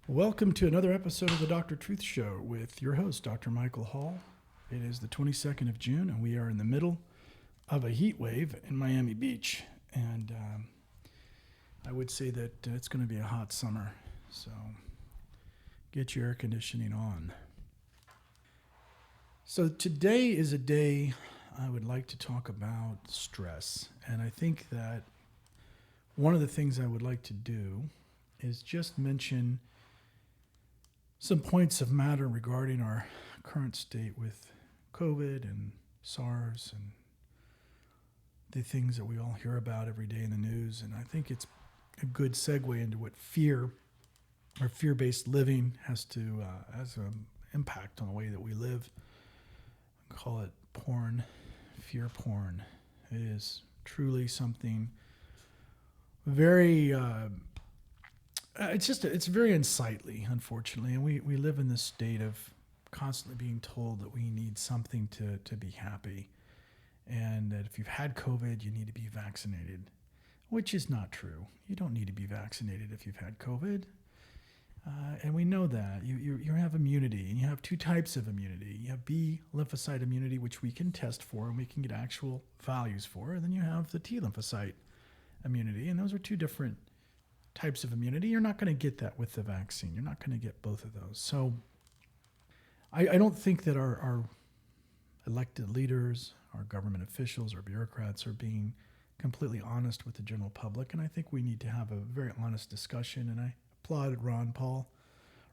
Welcome to another episode of the Dr. Truth Show with your host, Dr. Michael Hall. It is the 22nd of June, and we are in the middle of a heat wave in Miami Beach. And I would say that it's going to be a hot summer, so get your air conditioning on. So today is a day I would like to talk about stress. And I think that one of the things I would like to do is just mention some points of matter regarding our current state with COVID and SARS and the things that we all hear about every day in the news. And I think it's a good segue into what fear or fear-based living has an impact on the way that we live. I call it porn, fear porn. It is truly something very it's very unsightly, unfortunately, and we live in this state of constantly being told that we need something to be happy, and that if you've had COVID, you need to be vaccinated, which is not true. You don't need to be vaccinated if you've had COVID, and we know that. You have immunity, and you have two types of immunity. You have B lymphocyte immunity, which we can test for, and we can get actual values for, and then you have the T lymphocyte immunity, and those are two different types of immunity. You're not going to get that with the vaccine. You're not going to get both of those. So I don't think that our elected leaders, our government officials, our bureaucrats are being completely honest with the general public. And I think we need to have a very honest discussion. And I applauded Ron Paul.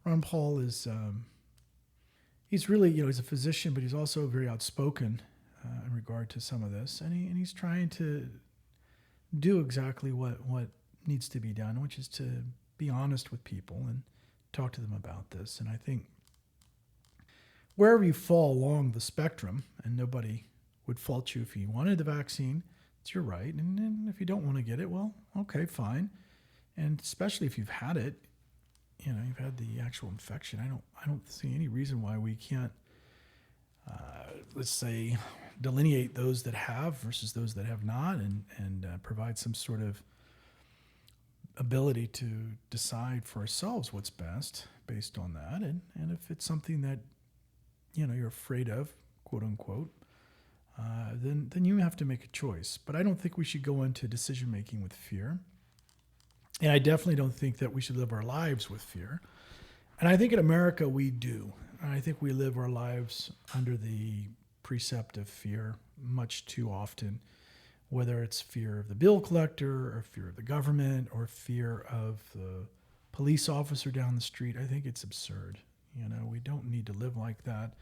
Ron Paul is, he's really, he's a physician, but he's also very outspoken in regard to some of this. And he's trying to do exactly what needs to be done, which is to be honest with people and talk to them about this. And I think wherever you fall along the spectrum, and nobody would fault you if you wanted the vaccine, it's your right. And if you don't want to get it, well, okay, fine. And especially if you've had it, you've had the actual infection. I don't see any reason why we can't, let's say, delineate those that have versus those that have not, and provide some sort of ability to decide for ourselves what's best based on that. And if it's something that, you're afraid of, quote unquote, then you have to make a choice. But I don't think we should go into decision making with fear. And I definitely don't think that we should live our lives with fear. And I think in America we do. I think we live our lives under the precept of fear much too often, whether it's fear of the bill collector or fear of the government or fear of the police officer down the street. I think it's absurd. We don't need to live like that,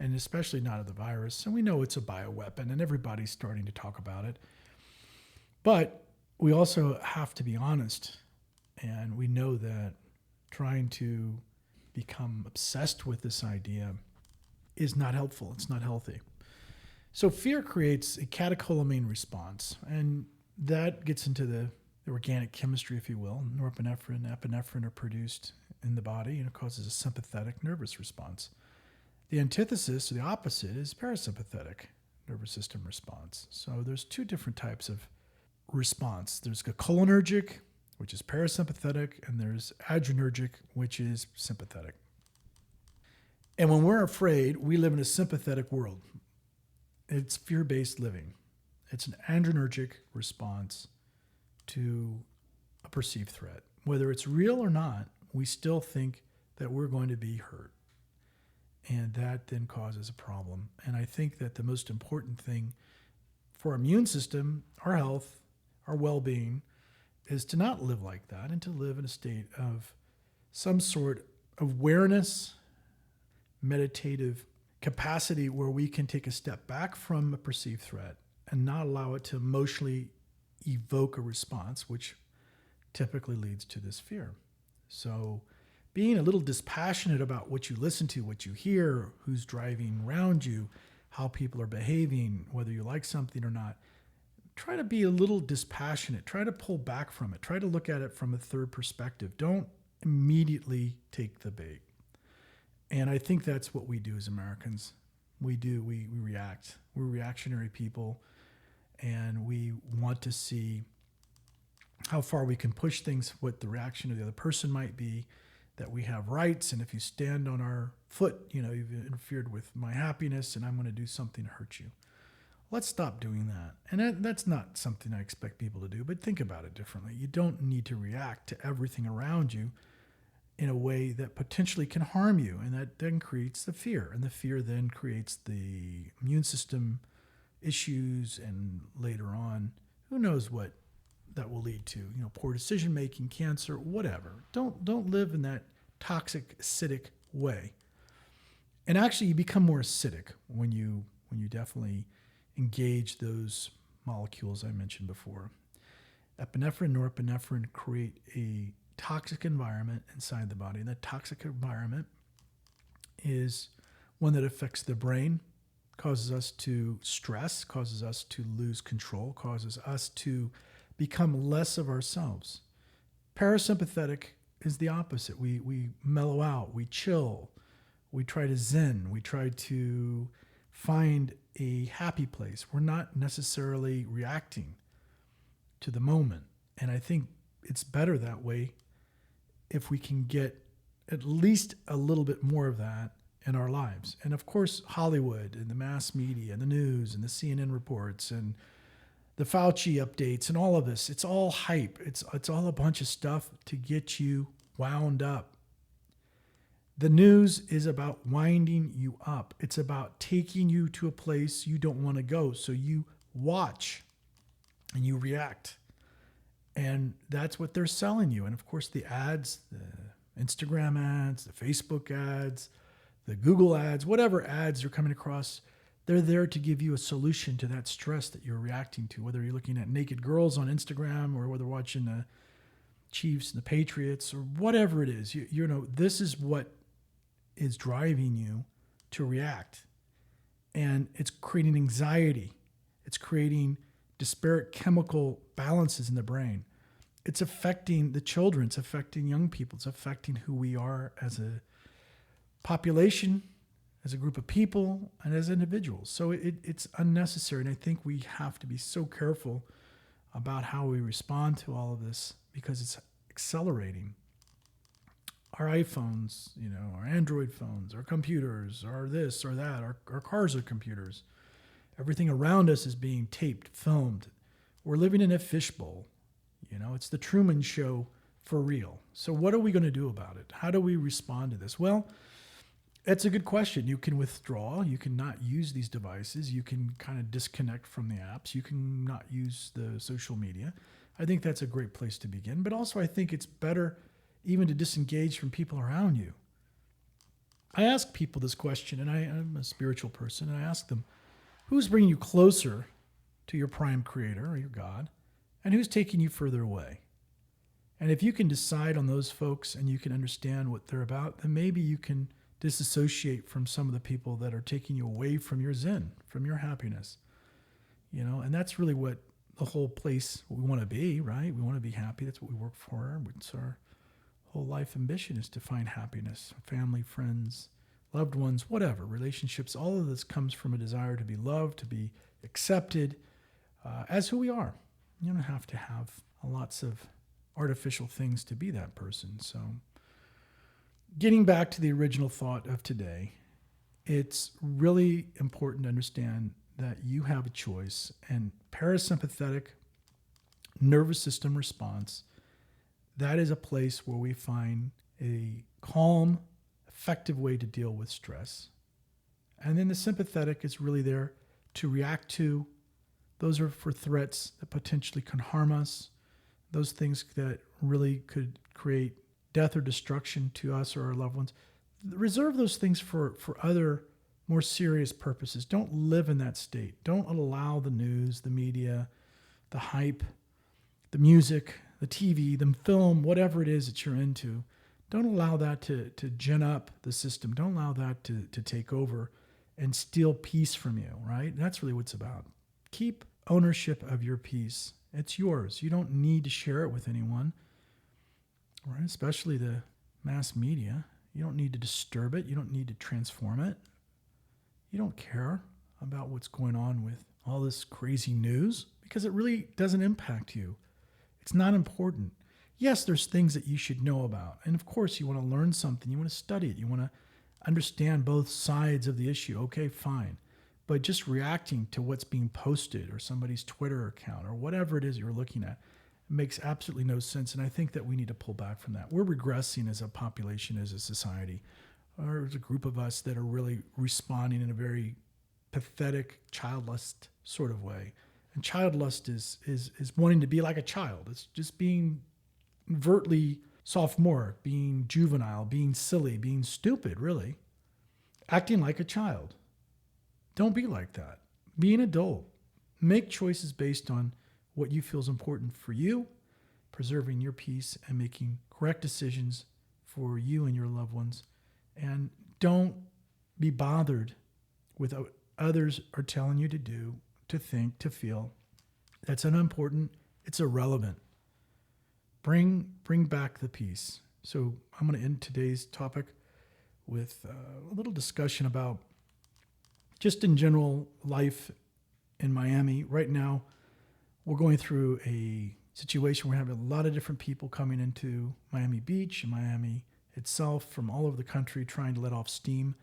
and especially not of the virus. And we know it's a bioweapon, and everybody's starting to talk about it. But we also have to be honest, and we know that trying to become obsessed with this idea is not helpful. It's not healthy. So fear creates a catecholamine response, and that gets into the organic chemistry, if you will. Norepinephrine, epinephrine are produced in the body, and it causes a sympathetic nervous response. The antithesis, or the opposite, is parasympathetic nervous system response. So there's two different types of response. There's a cholinergic, which is parasympathetic, and there's adrenergic, which is sympathetic. And when we're afraid, we live in a sympathetic world. It's fear-based living. It's an adrenergic response to a perceived threat. Whether it's real or not, we still think that we're going to be hurt. And that then causes a problem. And I think that the most important thing for our immune system, our health, our well-being, is to not live like that and to live in a state of some sort of awareness, meditative capacity where we can take a step back from a perceived threat and not allow it to emotionally evoke a response, which typically leads to this fear. So being a little dispassionate about what you listen to, what you hear, who's driving around you, how people are behaving, whether you like something or not, try to be a little dispassionate. Try to pull back from it. Try to look at it from a third perspective. Don't immediately take the bait. And I think that's what we do as Americans. We react. We're reactionary people, and we want to see how far we can push things, what the reaction of the other person might be, that we have rights. And if you stand on our foot, you've interfered with my happiness and I'm going to do something to hurt you. Let's stop doing that. And that's not something I expect people to do, but think about it differently. You don't need to react to everything around you in a way that potentially can harm you. And that then creates the fear. And the fear then creates the immune system issues. And later on, who knows what that will lead to, poor decision making, cancer, whatever. Don't live in that toxic, acidic way. And actually, you become more acidic when you definitely engage those molecules I mentioned before. Epinephrine, norepinephrine create a toxic environment inside the body. And that toxic environment is one that affects the brain, causes us to stress, causes us to lose control, causes us to become less of ourselves. Parasympathetic is the opposite. We mellow out, we chill, we try to zen, we try to find a happy place. We're not necessarily reacting to the moment. And I think it's better that way if we can get at least a little bit more of that in our lives. And of course, Hollywood and the mass media and the news and the CNN reports and the Fauci updates and all of this, it's all hype. It's all a bunch of stuff to get you wound up. The news is about winding you up. It's about taking you to a place you don't want to go. So you watch and you react. And that's what they're selling you. And of course, the ads, the Instagram ads, the Facebook ads, the Google ads, whatever ads you're coming across, they're there to give you a solution to that stress that you're reacting to, whether you're looking at naked girls on Instagram or whether watching the Chiefs and the Patriots or whatever it is. This is what is driving you to react. And it's creating anxiety. It's creating disparate chemical balances in the brain. It's affecting the children. It's affecting young people. It's affecting who we are as a population, as a group of people, and as individuals. So it's unnecessary. And I think we have to be so careful about how we respond to all of this because it's accelerating. Our iPhones, our Android phones, our computers, our this or that, our cars are computers. Everything around us is being taped, filmed. We're living in a fishbowl. It's the Truman Show for real. So what are we going to do about it? How do we respond to this? Well, that's a good question. You can withdraw. You can not use these devices. You can kind of disconnect from the apps. You can not use the social media. I think that's a great place to begin. But also I think it's better even to disengage from people around you. I ask people this question, and I'm a spiritual person, and I ask them, who's bringing you closer to your prime creator or your God, and who's taking you further away? And if you can decide on those folks and you can understand what they're about, then maybe you can disassociate from some of the people that are taking you away from your zen, from your happiness. And that's really what the whole place we want to be, right? We want to be happy. That's what we work for. It's our whole life ambition is to find happiness, family, friends, loved ones, whatever, relationships. All of this comes from a desire to be loved, to be accepted as who we are. You don't have to have lots of artificial things to be that person. So getting back to the original thought of today, it's really important to understand that you have a choice, and parasympathetic nervous system response, that is a place where we find a calm, effective way to deal with stress. And then the sympathetic is really there to react to. Those are for threats that potentially can harm us, those things that really could create death or destruction to us or our loved ones. Reserve those things for other more serious purposes. Don't live in that state. Don't allow the news, the media, the hype, the music, the TV, the film, whatever it is that you're into. Don't allow that to gin up the system. Don't allow that to take over and steal peace from you, right? That's really what it's about. Keep ownership of your peace. It's yours. You don't need to share it with anyone, right? Especially the mass media. You don't need to disturb it. You don't need to transform it. You don't care about what's going on with all this crazy news because it really doesn't impact you. It's not important. Yes, there's things that you should know about. And of course, you want to learn something. You want to study it. You want to understand both sides of the issue. Okay, fine. But just reacting to what's being posted or somebody's Twitter account or whatever it is you're looking at makes absolutely no sense. And I think that we need to pull back from that. We're regressing as a population, as a society, or as a group of us that are really responding in a very pathetic, childless sort of way. And childlust is wanting to be like a child. It's just being overtly sophomoric, being juvenile, being silly, being stupid, really. Acting like a child. Don't be like that. Be an adult. Make choices based on what you feel is important for you, preserving your peace and making correct decisions for you and your loved ones. And don't be bothered with what others are telling you to do, to think, to feel. That's unimportant. It's irrelevant. Bring back the peace. So I'm going to end today's topic with a little discussion about just in general life in Miami. Right now, we're going through a situation where we have a lot of different people coming into Miami Beach and Miami itself from all over the country trying to let off steam.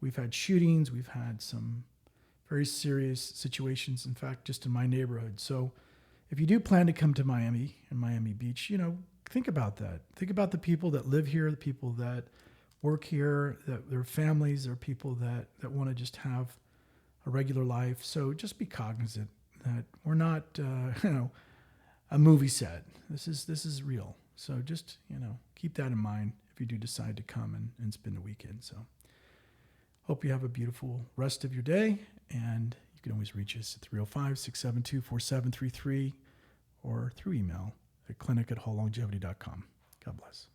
We've had shootings. We've had some very serious situations, in fact, just in my neighborhood. So if you do plan to come to Miami and Miami Beach, think about that. Think about the people that live here, the people that work here, that their families, are people that want to just have a regular life. So just be cognizant that we're not, a movie set. This is real. So just, keep that in mind if you do decide to come and spend a weekend. So hope you have a beautiful rest of your day, and you can always reach us at 305-672-4733 or through email at clinic@halllongevity.com. God bless.